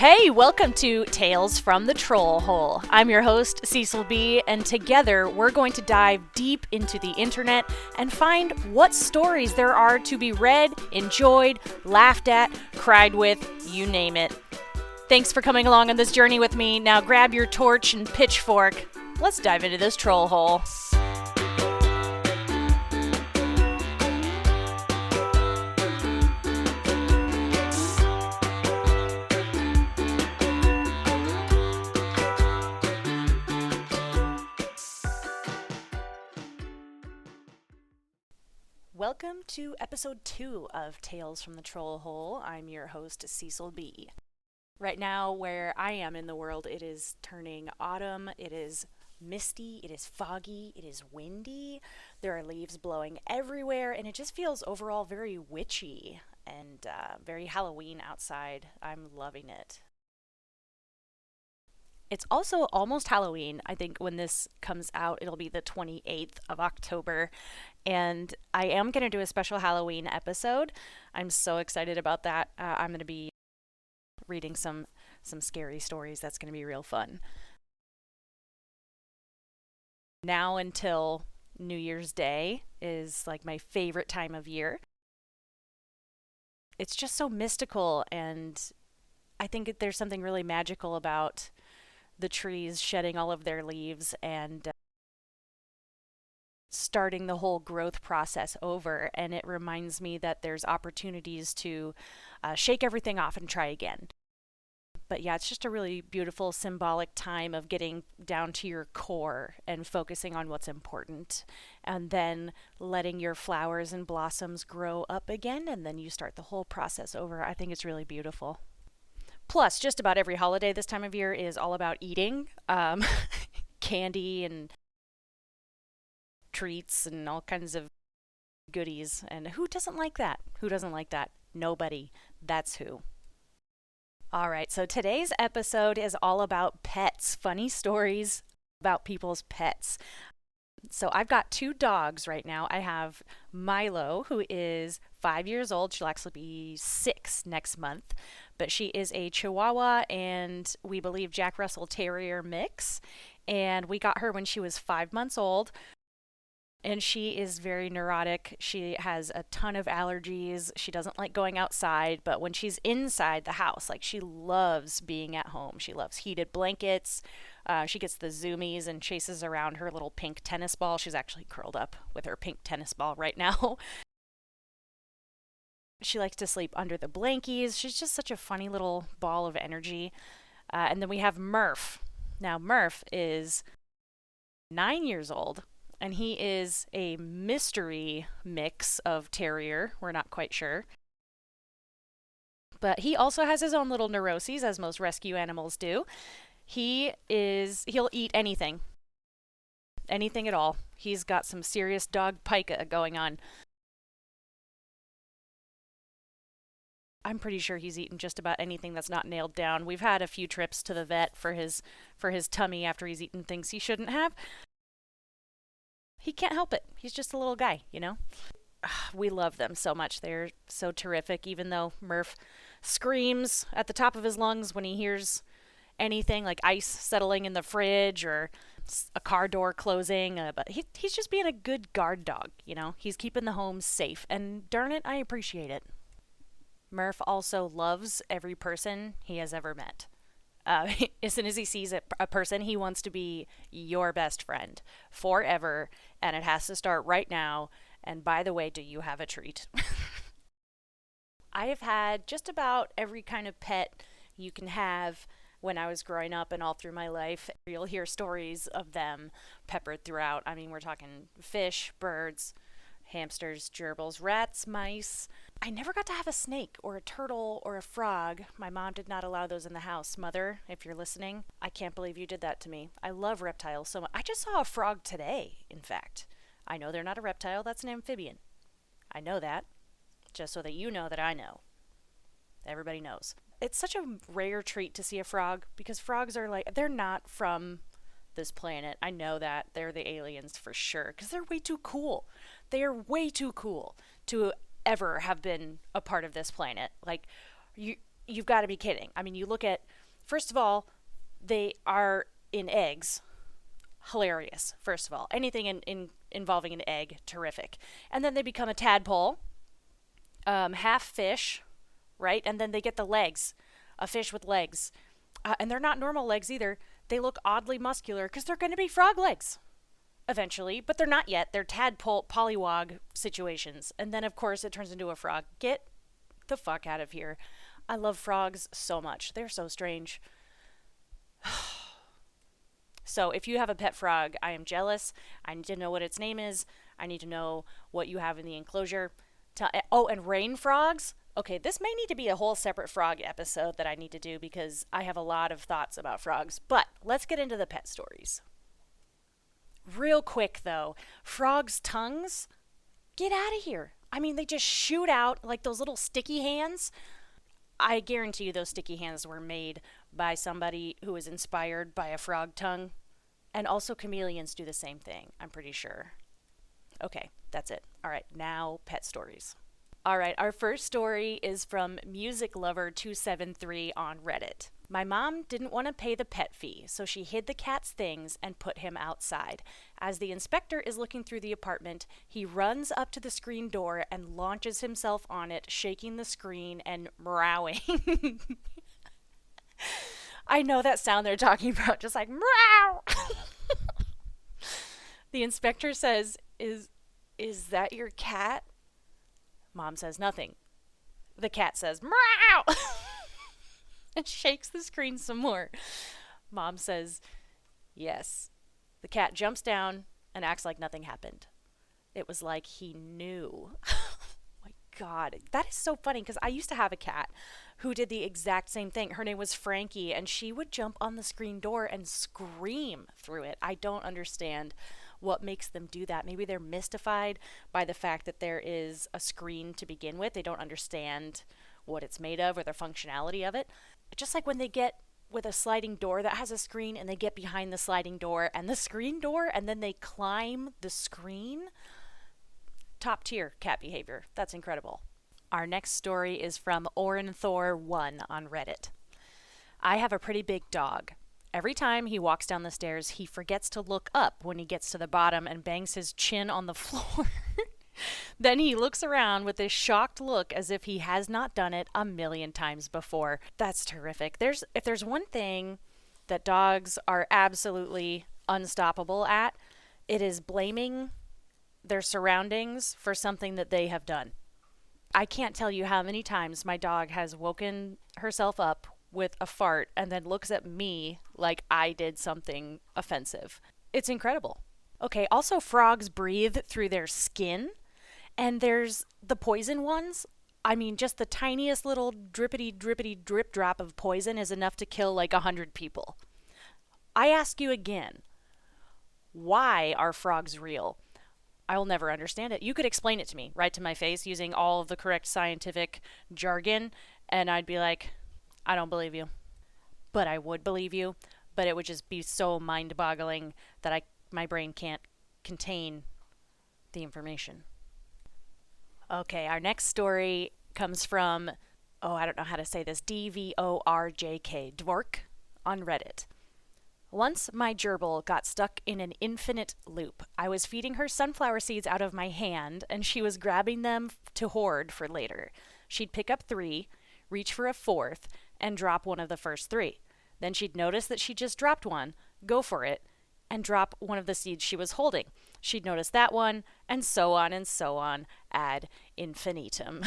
Hey, welcome to Tales from the Troll Hole. I'm your host, Cecil B., and together we're going to dive deep into the internet and find what stories there are to be read, enjoyed, laughed at, cried with, you name it. Thanks for coming along on this journey with me. Now grab your torch and pitchfork. Let's dive into this troll hole. Welcome to episode 2 of Tales from the Troll Hole. I'm your host, Cecil B. Right now, where I am in the world, it is turning autumn. It is misty, it is foggy, it is windy. There are leaves blowing everywhere, and it just feels overall very witchy and very Halloween outside. I'm loving it. It's also almost Halloween. I think when this comes out, it'll be the 28th of October. And I am going to do a special Halloween episode. I'm so excited about that. I'm going to be reading some scary stories. That's going to be real fun. Now until New Year's Day is like my favorite time of year. It's just so mystical, and I think there's something really magical about the trees shedding all of their leaves and starting the whole growth process over. And it reminds me that there's opportunities to shake everything off and try again. But yeah, it's just a really beautiful symbolic time of getting down to your core and focusing on what's important, and then letting your flowers and blossoms grow up again, and then you start the whole process over. I think it's really beautiful. Plus, just about every holiday this time of year is all about eating candy and treats and all kinds of goodies. And who doesn't like that? Who doesn't like that? Nobody. That's who. All right, so today's episode is all about pets, funny stories about people's pets. So I've got 2 dogs right now. I have Milo, who is 5 years old. She'll actually be 6 next month. But she is a Chihuahua and we believe Jack Russell Terrier mix. And we got her when she was 5 months old. And she is very neurotic. She has a ton of allergies. She doesn't like going outside, but when she's inside the house, like, she loves being at home. She loves heated blankets. She gets the zoomies and chases around her little pink tennis ball. She's actually curled up with her pink tennis ball right now. She likes to sleep under the blankies. She's just such a funny little ball of energy. And then we have Murph. Now, Murph is 9 years old. And he is a mystery mix of terrier. We're not quite sure. But he also has his own little neuroses, as most rescue animals do. He'll eat anything. Anything at all. He's got some serious dog pica going on. I'm pretty sure he's eaten just about anything that's not nailed down. We've had a few trips to the vet for his tummy after he's eaten things he shouldn't have. He can't help it. He's just a little guy, you know? We love them so much. They're so terrific, even though Murph screams at the top of his lungs when he hears anything like ice settling in the fridge or a car door closing. But he's just being a good guard dog, you know? He's keeping the home safe, and darn it, I appreciate it. Murph also loves every person he has ever met. As soon as he sees a person, he wants to be your best friend forever, and it has to start right now. And by the way, do you have a treat? I have had just about every kind of pet you can have when I was growing up and all through my life. You'll hear stories of them peppered throughout. I mean, we're talking fish, birds, hamsters, gerbils, rats, mice. I never got to have a snake or a turtle or a frog. My mom did not allow those in the house. Mother, if you're listening, I can't believe you did that to me. I love reptiles so much. I just saw a frog today, in fact. I know they're not a reptile, that's an amphibian. I know that, just so that you know that I know. Everybody knows. It's such a rare treat to see a frog, because frogs are like, they're not from this planet. I know that. They're the aliens for sure, because they're way too cool. They are way too cool to ever have been a part of this planet. Like, You've got to be kidding. I mean, you look at, first of all, they are in eggs. Hilarious, first of all. Anything involving an egg, terrific. And then they become a tadpole, half fish, right? And then they get the legs, a fish with legs. And they're not normal legs either. They look oddly muscular because they're going to be frog legs eventually, but they're not yet. They're tadpole polywog situations. And then, of course, it turns into a frog. Get the fuck out of here. I love frogs so much. They're so strange. So if you have a pet frog, I am jealous. I need to know what its name is. I need to know what you have in the enclosure. Oh, and rain frogs? Okay, this may need to be a whole separate frog episode that I need to do because I have a lot of thoughts about frogs. But let's get into the pet stories. Real quick, though, frogs' tongues? Get out of here. I mean, they just shoot out like those little sticky hands. I guarantee you those sticky hands were made by somebody who was inspired by a frog tongue. And also chameleons do the same thing, I'm pretty sure. Okay, that's it. All right, now pet stories. All right, our first story is from Music Lover 273 on Reddit. My mom didn't want to pay the pet fee, so she hid the cat's things and put him outside. As the inspector is looking through the apartment, he runs up to the screen door and launches himself on it, shaking the screen and meowing. I know that sound they're talking about, just like meow. The inspector says, Is that your cat? Mom says nothing. The cat says meow and shakes the screen some more. Mom says, yes. The cat jumps down and acts like nothing happened. It was like he knew. My God, that is so funny because I used to have a cat who did the exact same thing. Her name was Frankie, and she would jump on the screen door and scream through it. I don't understand what makes them do that. Maybe they're mystified by the fact that there is a screen to begin with. They don't understand what it's made of or the functionality of it. Just like when they get with a sliding door that has a screen and they get behind the sliding door and the screen door and then they climb the screen. Top tier cat behavior. That's incredible. Our next story is from Orenthor1 on Reddit. I have a pretty big dog. Every time he walks down the stairs, he forgets to look up when he gets to the bottom and bangs his chin on the floor. Then he looks around with this shocked look as if he has not done it a million times before. That's terrific. If there's one thing that dogs are absolutely unstoppable at, it is blaming their surroundings for something that they have done. I can't tell you how many times my dog has woken herself up with a fart and then looks at me like I did something offensive. It's incredible. Okay, also frogs breathe through their skin, and there's the poison ones. I mean, just the tiniest little drippity drip drop of poison is enough to kill like 100 people. I ask you again, why are frogs real? I will never understand it. You could explain it to me right to my face using all of the correct scientific jargon, and I'd be like, I don't believe you. But I would believe you, but it would just be so mind-boggling that my brain can't contain the information. Okay, our next story comes from, I don't know how to say this, DVORJK, Dvork, on Reddit. Once my gerbil got stuck in an infinite loop. I was feeding her sunflower seeds out of my hand, and she was grabbing them to hoard for later. She'd pick up 3, reach for a 4th, and drop one of the first 3. Then she'd notice that she just dropped one, go for it, and drop one of the seeds she was holding. She'd notice that one, and so on, ad infinitum.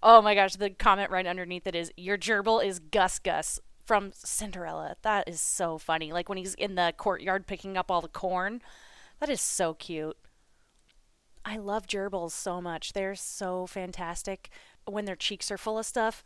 Oh my gosh, the comment right underneath it is, your gerbil is Gus Gus from Cinderella. That is so funny. Like when he's in the courtyard picking up all the corn. That is so cute. I love gerbils so much. They're so fantastic. When their cheeks are full of stuff,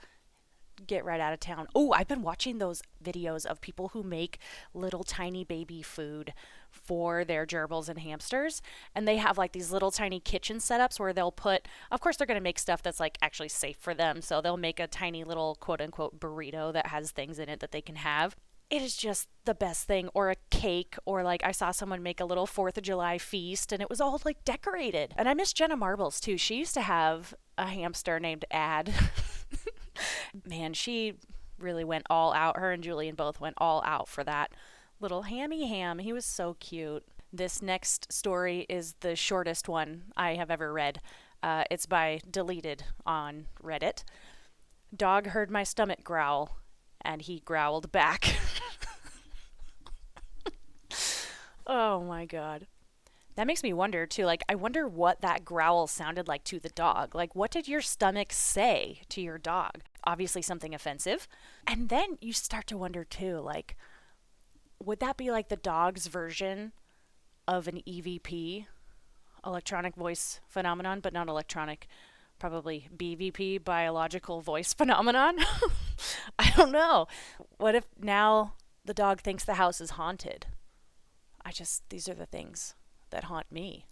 get right out of town. Oh, I've been watching those videos of people who make little tiny baby food for their gerbils and hamsters, and they have like these little tiny kitchen setups where they'll put, of course they're going to make stuff that's like actually safe for them, so they'll make a tiny little quote unquote burrito that has things in it that they can have. It is just the best thing. Or a cake, or like I saw someone make a little 4th of July feast and it was all like decorated. And I miss Jenna Marbles too. She used to have a hamster named Ad. Man, she really went all out. Her and Julian both went all out for that little hammy ham. He was so cute. This next story is the shortest one I have ever read. It's by Deleted on Reddit. Dog heard my stomach growl, and he growled back. Oh my god. That makes me wonder too. Like, I wonder what that growl sounded like to the dog. Like, what did your stomach say to your dog? Obviously, something offensive. And then you start to wonder too, like, would that be like the dog's version of an EVP, electronic voice phenomenon, but not electronic, probably BVP, biological voice phenomenon? I don't know. What if now the dog thinks the house is haunted? These are the things that haunt me.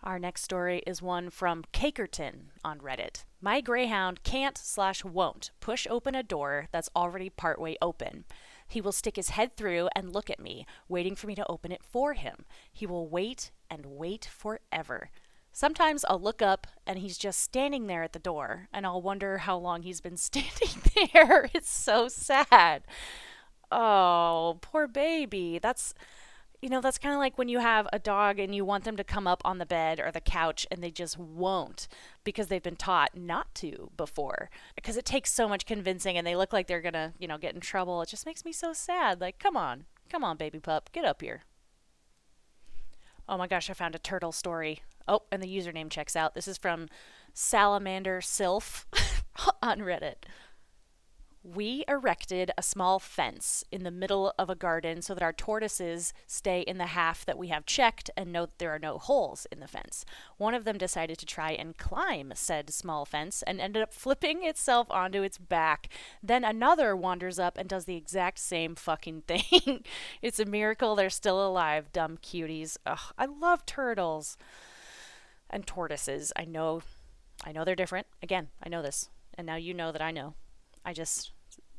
Our next story is one from Cakerton on Reddit. My greyhound can't/won't push open a door that's already partway open. He will stick his head through and look at me, waiting for me to open it for him. He will wait and wait forever. Sometimes I'll look up and he's just standing there at the door, and I'll wonder how long he's been standing there. It's so sad. Oh, poor baby. That's kind of like when you have a dog and you want them to come up on the bed or the couch and they just won't because they've been taught not to before. Because it takes so much convincing and they look like they're going to, get in trouble. It just makes me so sad. Like, come on, baby pup, get up here. Oh my gosh, I found a turtle story. Oh, and the username checks out. This is from Salamander Sylph on Reddit. We erected a small fence in the middle of a garden so that our tortoises stay in the half that we have checked and note there are no holes in the fence. One of them decided to try and climb said small fence and ended up flipping itself onto its back. Then another wanders up and does the exact same fucking thing. It's a miracle they're still alive, dumb cuties. Ugh, I love turtles and tortoises. I know they're different. Again, I know this. And now you know that I know. I just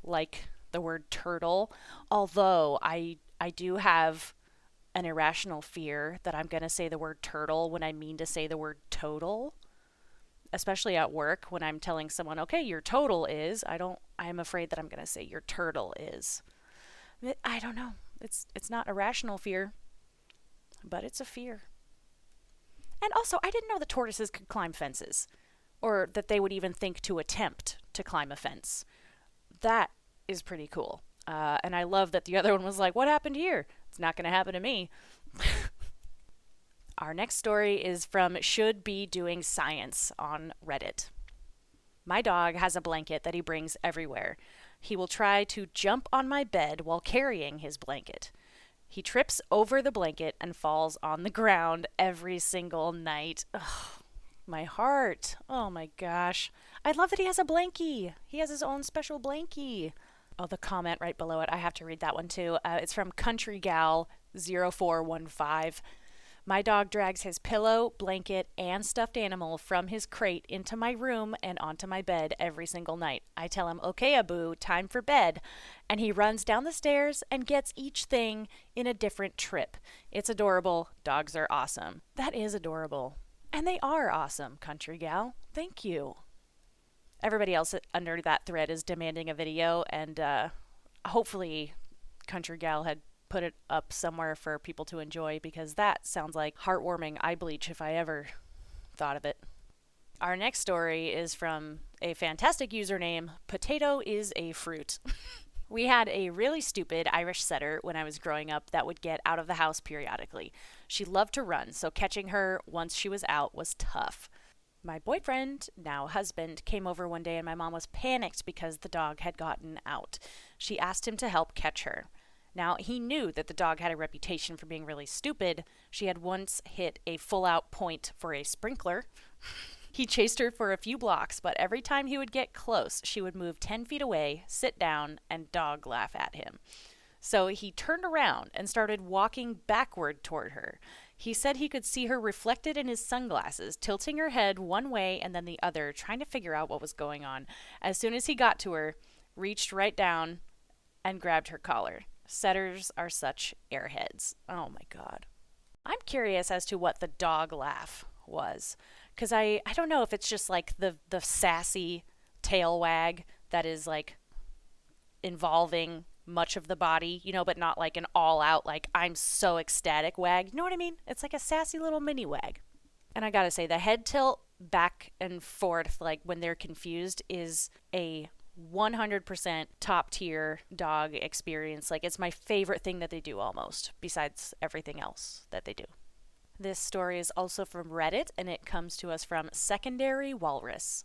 like the word turtle, although I do have an irrational fear that I'm going to say the word turtle when I mean to say the word total, especially at work when I'm telling someone, okay, your total is, I'm afraid that I'm going to say your turtle is. I don't know. It's not a rational fear, but it's a fear. And also, I didn't know that tortoises could climb fences, or that they would even think to attempt to climb a fence. That is pretty cool. And I love that the other one was like, what happened here? It's not going to happen to me. Our next story is from Should Be Doing Science on Reddit. My dog has a blanket that he brings everywhere. He will try to jump on my bed while carrying his blanket. He trips over the blanket and falls on the ground every single night. Ugh. My heart. Oh my gosh. I love that he has a blankie. He has his own special blankie. Oh, the comment right below it. I have to read that one too. It's from Country Gal 0415. My dog drags his pillow, blanket, and stuffed animal from his crate into my room and onto my bed every single night. I tell him, okay, Abu, time for bed. And he runs down the stairs and gets each thing in a different trip. It's adorable. Dogs are awesome. That is adorable. And they are awesome, Country Gal. Thank you. Everybody else under that thread is demanding a video, and hopefully Country Gal had put it up somewhere for people to enjoy, because that sounds like heartwarming eye bleach if I ever thought of it. Our next story is from a fantastic username, Potato is a Fruit. We had a really stupid Irish setter when I was growing up that would get out of the house periodically. She loved to run, so catching her once she was out was tough. My boyfriend, now husband, came over one day and my mom was panicked because the dog had gotten out. She asked him to help catch her. Now, he knew that the dog had a reputation for being really stupid. She had once hit a full-out point for a sprinkler. He chased her for a few blocks, but every time he would get close, she would move 10 feet away, sit down, and dog laugh at him. So he turned around and started walking backward toward her. He said he could see her reflected in his sunglasses, tilting her head one way and then the other, trying to figure out what was going on. As soon as he got to her, reached right down and grabbed her collar. Setters are such airheads. Oh my God. I'm curious as to what the dog laugh was. Because I don't know if it's just like the sassy tail wag that is like involving much of the body, but not like an all out, like, I'm so ecstatic wag. You know what I mean? It's like a sassy little mini wag. And I gotta say, the head tilt back and forth, like when they're confused, is a 100% top tier dog experience. Like, it's my favorite thing that they do almost, besides everything else that they do. This story is also from Reddit, and it comes to us from Secondary Walrus.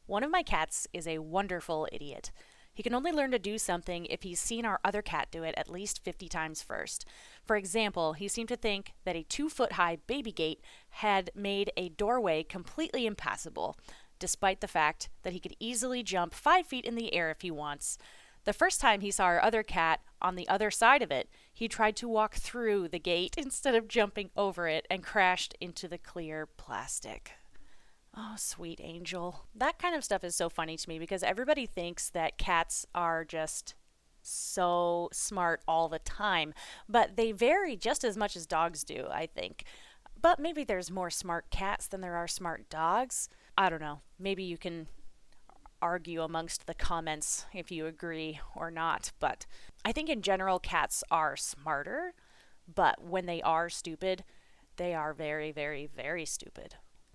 One of my cats is a wonderful idiot. He can only learn to do something if he's seen our other cat do it at least 50 times first. For example, he seemed to think that a 2-foot-high baby gate had made a doorway completely impassable, despite the fact that he could easily jump 5 feet in the air if he wants. The first time he saw our other cat on the other side of it, he tried to walk through the gate instead of jumping over it and crashed into the clear plastic. Oh, sweet angel. That kind of stuff is so funny to me because everybody thinks that cats are just so smart all the time, but they vary just as much as dogs do, I think. But maybe there's more smart cats than there are smart dogs. I don't know. Maybe you can argue amongst the comments if you agree or not, but I think in general cats are smarter, but when they are stupid, they are very, very, very stupid.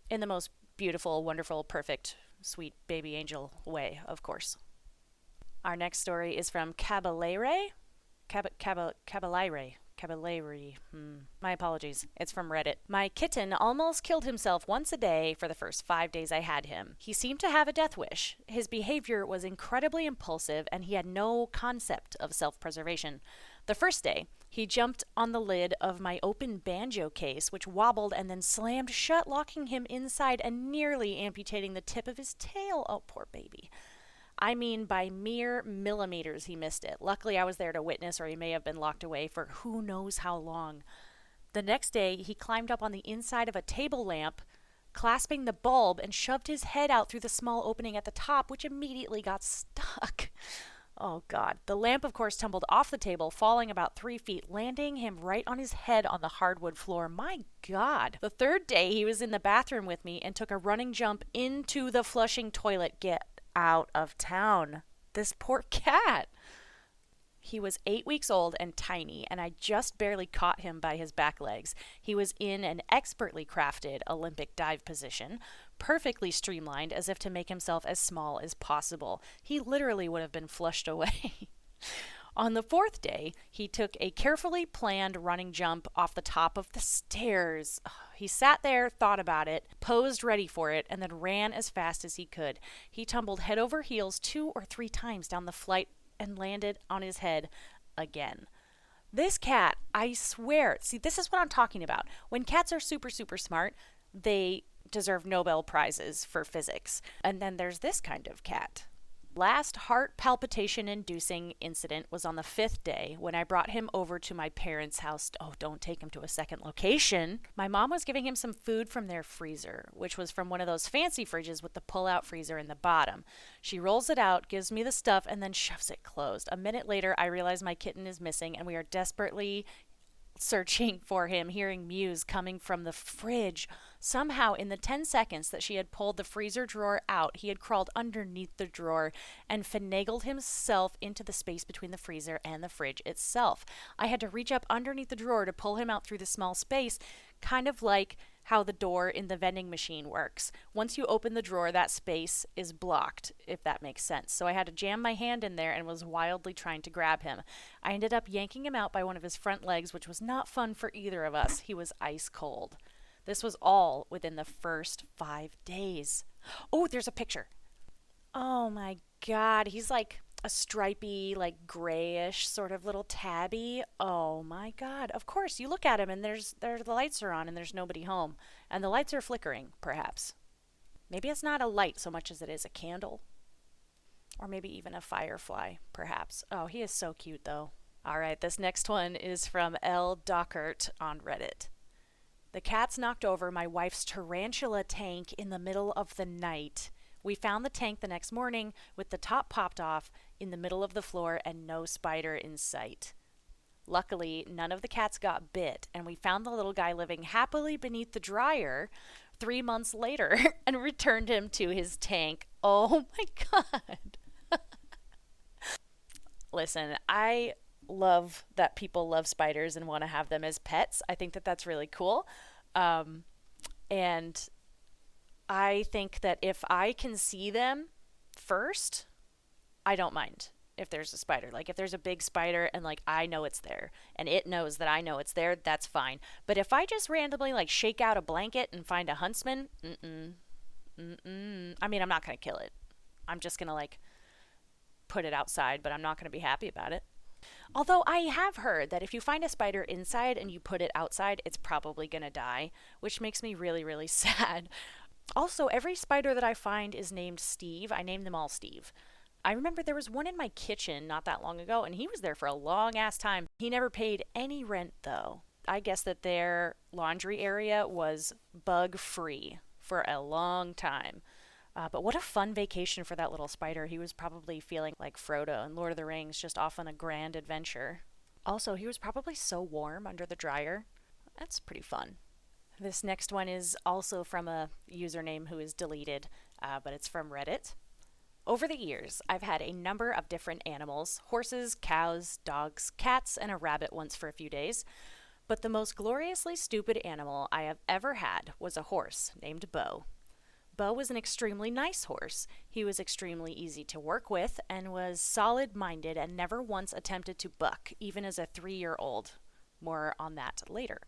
In the most beautiful, wonderful, perfect, sweet baby angel way, of course. Our next story is from Caballere. Caballere. My apologies. It's from Reddit. My kitten almost killed himself once a day for the first 5 days I had him. He seemed to have a death wish. His behavior was incredibly impulsive, and he had no concept of self-preservation. The first day, he jumped on the lid of my open banjo case, which wobbled and then slammed shut, locking him inside and nearly amputating the tip of his tail. Oh, poor baby. I mean, by mere millimeters he missed it. Luckily, I was there to witness, or he may have been locked away for who knows how long. The next day, he climbed up on the inside of a table lamp, clasping the bulb, and shoved his head out through the small opening at the top, which immediately got stuck. Oh, God. The lamp, of course, tumbled off the table, falling about 3 feet, landing him right on his head on the hardwood floor. My God. The third day, he was in the bathroom with me and took a running jump into the flushing toilet. Get out of town. This poor cat. He was 8 weeks old and tiny, and I just barely caught him by his back legs. He was in an expertly crafted Olympic dive position, perfectly streamlined as if to make himself as small as possible. He literally would have been flushed away. On the fourth day, he took a carefully planned running jump off the top of the stairs. He sat there, thought about it, posed ready for it, and then ran as fast as he could. He tumbled head over heels 2 or 3 times down the flight and landed on his head again. This cat, I swear, see, this is what I'm talking about. When cats are super, super smart, they deserve Nobel Prizes for physics. And then there's this kind of cat. Last heart palpitation-inducing incident was on the 5th day when I brought him over to my parents' house. Oh, don't take him to a second location. My mom was giving him some food from their freezer, which was from one of those fancy fridges with the pull-out freezer in the bottom. She rolls it out, gives me the stuff, and then shoves it closed. A minute later, I realize my kitten is missing, and we are desperately searching for him, hearing mews coming from the fridge. Somehow, in the 10 seconds that she had pulled the freezer drawer out, he had crawled underneath the drawer and finagled himself into the space between the freezer and the fridge itself. I had to reach up underneath the drawer to pull him out through the small space, kind of like how the door in the vending machine works. Once you open the drawer, that space is blocked, if that makes sense. So I had to jam my hand in there and was wildly trying to grab him. I ended up yanking him out by one of his front legs, which was not fun for either of us. He was ice cold. This was all within the first 5 days. Oh, there's a picture. Oh my God. He's like a stripy, like grayish sort of little tabby. Oh my God. Of course, you look at him and the lights are on and there's nobody home. And the lights are flickering, perhaps. Maybe it's not a light so much as it is a candle. Or maybe even a firefly, perhaps. Oh, he is so cute though. All right, this next one is from L. Dockert on Reddit. The cats knocked over my wife's tarantula tank in the middle of the night. We found the tank the next morning with the top popped off in the middle of the floor and no spider in sight. Luckily, none of the cats got bit, and we found the little guy living happily beneath the dryer 3 months later and returned him to his tank. Oh my God. Listen, I love that people love spiders and want to have them as pets. I think that that's really cool. Um, and I think that if I can see them first, I don't mind if there's a spider. Like if there's a big spider and like I know it's there and it knows that I know it's there, that's fine. But if I just randomly like shake out a blanket and find a huntsman, I mean, I'm not going to kill it. I'm just going to like put it outside, but I'm not going to be happy about it. Although I have heard that if you find a spider inside and you put it outside, it's probably going to die, which makes me really, really sad. Also, every spider that I find is named Steve. I named them all Steve. I remember there was one in my kitchen not that long ago, and he was there for a long ass time. He never paid any rent, though. I guess that their laundry area was bug free for a long time. But what a fun vacation for that little spider. He was probably feeling like Frodo in Lord of the Rings, just off on a grand adventure. Also, he was probably so warm under the dryer. That's pretty fun. This next one is also from a username who is deleted, but it's from Reddit. Over the years, I've had a number of different animals: horses, cows, dogs, cats, and a rabbit once for a few days. But the most gloriously stupid animal I have ever had was a horse named Bo. Bo was an extremely nice horse. He was extremely easy to work with and was solid minded and never once attempted to buck, even as a 3-year old. More on that later.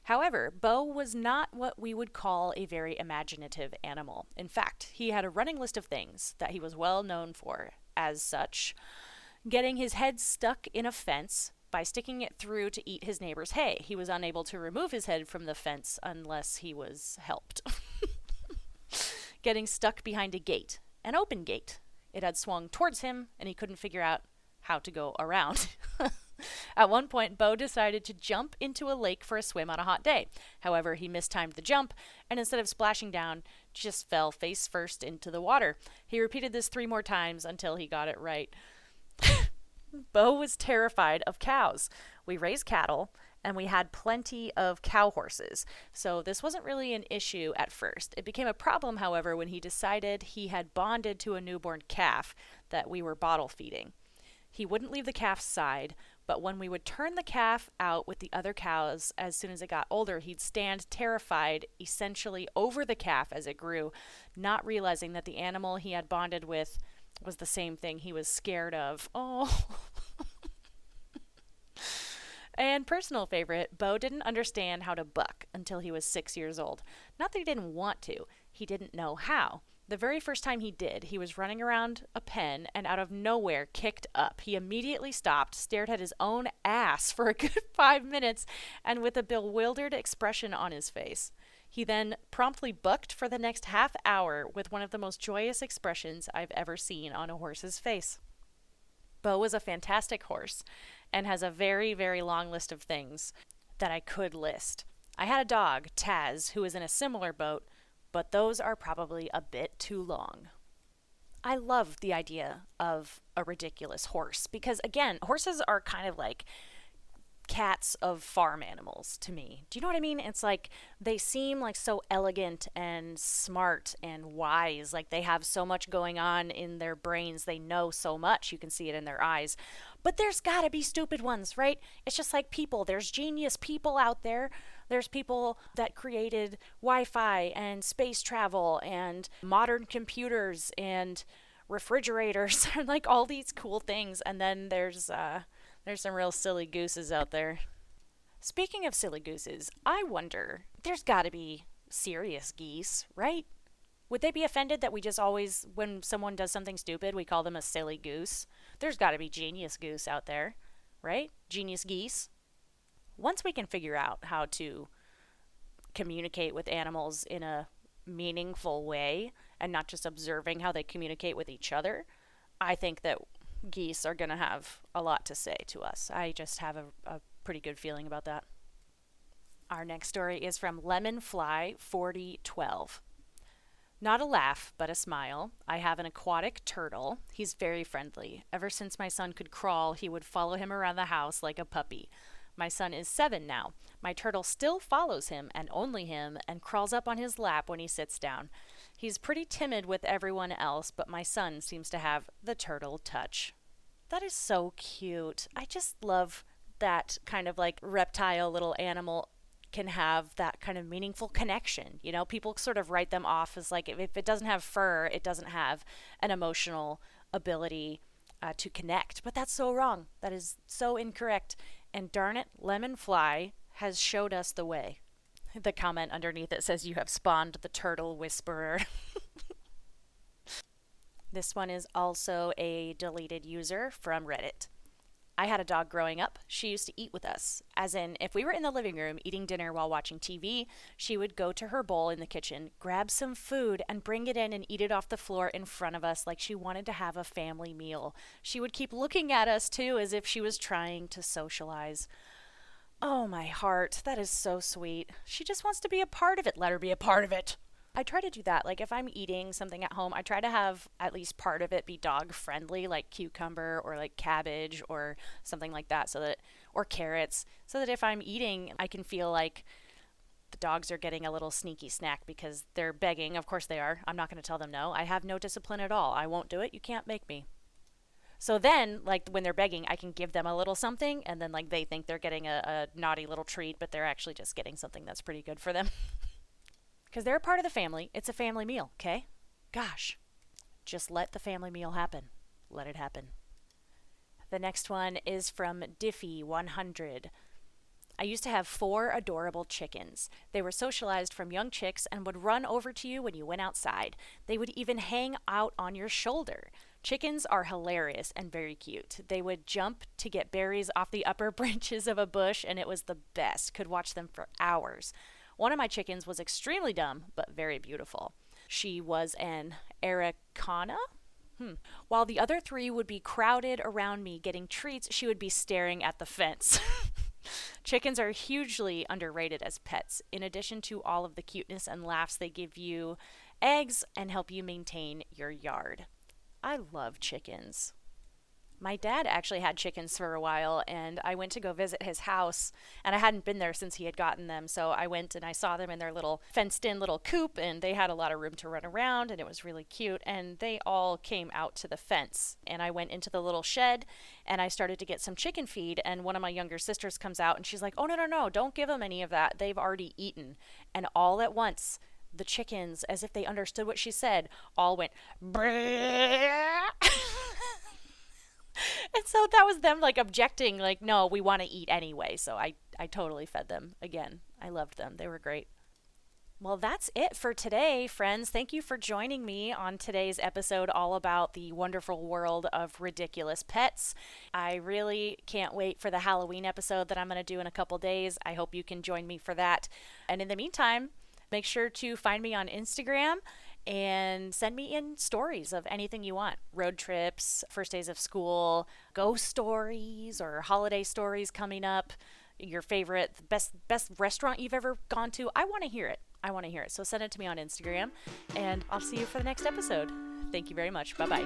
However, Bo was not what we would call a very imaginative animal. In fact, he had a running list of things that he was well known for. As such, getting his head stuck in a fence by sticking it through to eat his neighbor's hay. He was unable to remove his head from the fence unless he was helped. Getting stuck behind a gate, an open gate. It had swung towards him, and he couldn't figure out how to go around. At one point, Bo decided to jump into a lake for a swim on a hot day. However, he mistimed the jump, and instead of splashing down, just fell face first into the water. He repeated this 3 more times until he got it right. Bo was terrified of cows. We raised cattle, and we had plenty of cow horses, so this wasn't really an issue at first. It became a problem, however, when he decided he had bonded to a newborn calf that we were bottle feeding. He wouldn't leave the calf's side, but when we would turn the calf out with the other cows as soon as it got older, he'd stand terrified, essentially over the calf as it grew, not realizing that the animal he had bonded with was the same thing he was scared of. Oh. And personal favorite, Bo didn't understand how to buck until he was 6 years old. Not that he didn't want to, he didn't know how. The very first time he did, he was running around a pen and out of nowhere kicked up. He immediately stopped, stared at his own ass for a good 5 minutes, and with a bewildered expression on his face. He then promptly bucked for the next half hour with one of the most joyous expressions I've ever seen on a horse's face. Bo was a fantastic horse and has a very, very long list of things that I could list. I had a dog, Taz, who was in a similar boat, but those are probably a bit too long. I love the idea of a ridiculous horse because, again, horses are kind of like cats of farm animals to me. Do you know what I mean? It's like they seem like so elegant and smart and wise, like they have so much going on in their brains. They know so much. You can see it in their eyes. But there's got to be stupid ones, right? It's just like people. There's genius people out there. There's people that created Wi-Fi and space travel and modern computers and refrigerators and like all these cool things. And then there's some real silly gooses out there. Speaking of silly gooses, I wonder, there's gotta be serious geese, right? Would they be offended that we just always, when someone does something stupid, we call them a silly goose? There's gotta be genius goose out there, right? Genius geese. Once we can figure out how to communicate with animals in a meaningful way and not just observing how they communicate with each other, I think that geese are going to have a lot to say to us. I just have a pretty good feeling about that. Our next story is from Lemonfly4012. Not a laugh, but a smile. I have an aquatic turtle. He's very friendly. Ever since my son could crawl, he would follow him around the house like a puppy. My son is 7 now. My turtle still follows him and only him and crawls up on his lap when he sits down. He's pretty timid with everyone else, but my son seems to have the turtle touch. That is so cute. I just love that kind of like reptile little animal can have that kind of meaningful connection. You know, people sort of write them off as like if it doesn't have fur, it doesn't have an emotional ability to connect. But that's so wrong. That is so incorrect. And darn it, Lemon Fly has showed us the way. The comment underneath it says, "You have spawned the turtle whisperer." This one is also a deleted user from Reddit. I had a dog growing up. She used to eat with us. As in, if we were in the living room eating dinner while watching TV, she would go to her bowl in the kitchen, grab some food, and bring it in and eat it off the floor in front of us like she wanted to have a family meal. She would keep looking at us, too, as if she was trying to socialize. Oh, my heart. That is so sweet. She just wants to be a part of it. Let her be a part of it. I try to do that. Like if I'm eating something at home, I try to have at least part of it be dog friendly, like cucumber or like cabbage or something like that, or carrots, so that if I'm eating, I can feel like the dogs are getting a little sneaky snack because they're begging. Of course they are. I'm not going to tell them no. I have no discipline at all. I won't do it. You can't make me. So then, like when they're begging, I can give them a little something, and then like they think they're getting a naughty little treat, but they're actually just getting something that's pretty good for them. Because they're a part of the family. It's a family meal, okay? Gosh, just let the family meal happen. Let it happen. The next one is from Diffie100. I used to have 4 adorable chickens. They were socialized from young chicks and would run over to you when you went outside. They would even hang out on your shoulder. Chickens are hilarious and very cute. They would jump to get berries off the upper branches of a bush, and it was the best. Could watch them for hours. One of my chickens was extremely dumb, but very beautiful. She was an Araucana. While the other 3 would be crowded around me getting treats, she would be staring at the fence. Chickens are hugely underrated as pets. In addition to all of the cuteness and laughs, they give you eggs and help you maintain your yard. I love chickens. My dad actually had chickens for a while, and I went to go visit his house, and I hadn't been there since he had gotten them, so I went and I saw them in their little fenced-in little coop, and they had a lot of room to run around, and it was really cute, and they all came out to the fence, and I went into the little shed, and I started to get some chicken feed, and one of my younger sisters comes out, and she's like, "Oh, no, no, no, don't give them any of that. They've already eaten." And all at once, the chickens, as if they understood what she said, all went, "Brrrr." And so that was them like objecting, like, no, we want to eat anyway. So I totally fed them again. I loved them. They were great. Well, that's it for today, friends. Thank you for joining me on today's episode all about the wonderful world of ridiculous pets. I really can't wait for the Halloween episode that I'm going to do in a couple days. I hope you can join me for that. And in the meantime, make sure to find me on Instagram and send me in stories of anything you want. Road trips, first days of school, ghost stories, or holiday stories coming up, your favorite, best restaurant you've ever gone to. I want to hear it. I want to hear it. So send it to me on Instagram, and I'll see you for the next episode. Thank you very much. Bye-bye.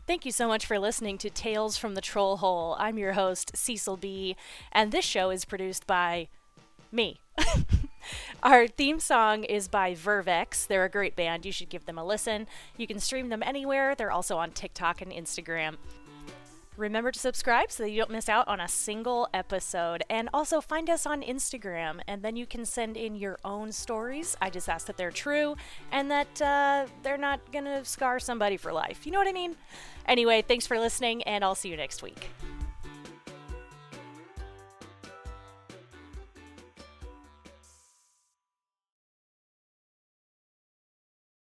Thank you so much for listening to Tales from the Troll Hole. I'm your host, Cecil B., and this show is produced by me. Our theme song is by Vervex. They're a great band. You should give them a listen. You can stream them anywhere. They're also on TikTok and Instagram. Remember to subscribe so that you don't miss out on a single episode. And also find us on Instagram, and then you can send in your own stories. I just ask that they're true and that they're not going to scar somebody for life. You know what I mean? Anyway, thanks for listening, and I'll see you next week.